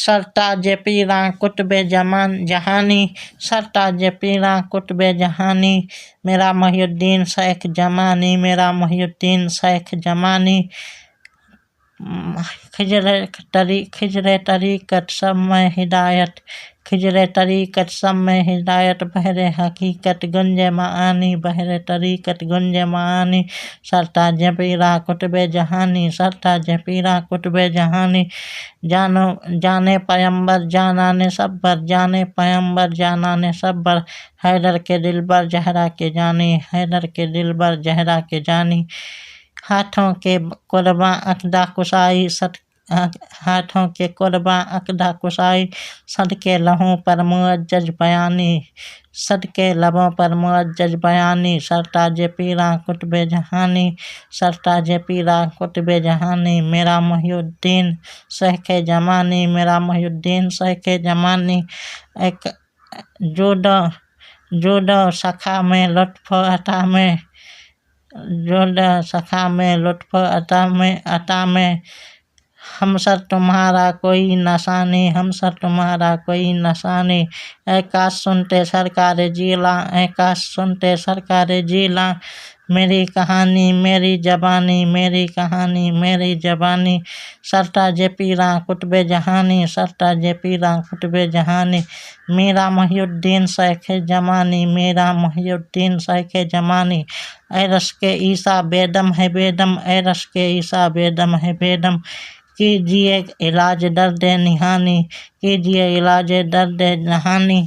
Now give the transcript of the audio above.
सरताज पीरा कुतुबे जमान जहानी, सरताज पीरा कुतुबे जहानी, मेरा मोहिउद्दीन शेख जमानी, मेरा मोहिउद्दीन शेख जमानी। खिजरे तरीक़त सब में हिदायत, खिजरे तरीक़त सब में हिदायत, बहरे हकीकत गुंजे मानी, बहरे तरीक़त गुंजे मानी। सरताज पीरा कुतुबे जहानी, सरताज पीरा कुतुबे जहानी। जाने पैगंबर जाना ने सब्बर, जाने पैगंबर जाना ने सब्बर, हैदर के दिलबर जहरा के जानी, हैदर के दिलबर जहरा के जानी। हाथों के कुर्बां अक़दा कुसाई, हाथों के कुर्बां अक़दा कुसाई, सदके लहों पर मुअज्जज बयानी, सदके लबों पर मुअज्जज बयानी। सरताज पीरा कुतुबे जहानी, सरताज पीरा कुतुबे जहानी, मेरा मोहिउद्दीन शेख जमानी, मेरा मोहिउद्दीन शेख जमानी। एक जूदो सखा में लुत्फ़ अता में, जूदो सखा में लुत्फ़ अता में, हमसर तुम्हारा कोई नशानी, हमसर तुम्हारा कोई नशानी। ऐ काश सुनते सरकार जिला, ऐ काश सुनते सरकार जिला, मेरी कहानी मेरी ज़बानी, मेरी कहानी मेरी ज़बानी। सरताज पीरा कुतुबे जहानी, सरताज पीरा कुतुबे जहानी, मेरा मोहिउद्दीन शेख जमानी, मेरा मोहिउद्दीन शेख जमानी। ऐ रश्क-ए ईसा बेदम है बेदम, ऐ रश्क-ए ईसा बेदम है बेदम, कीजिए इलाज दर्द निहानी, कीजिए इलाज दर्द नहानी।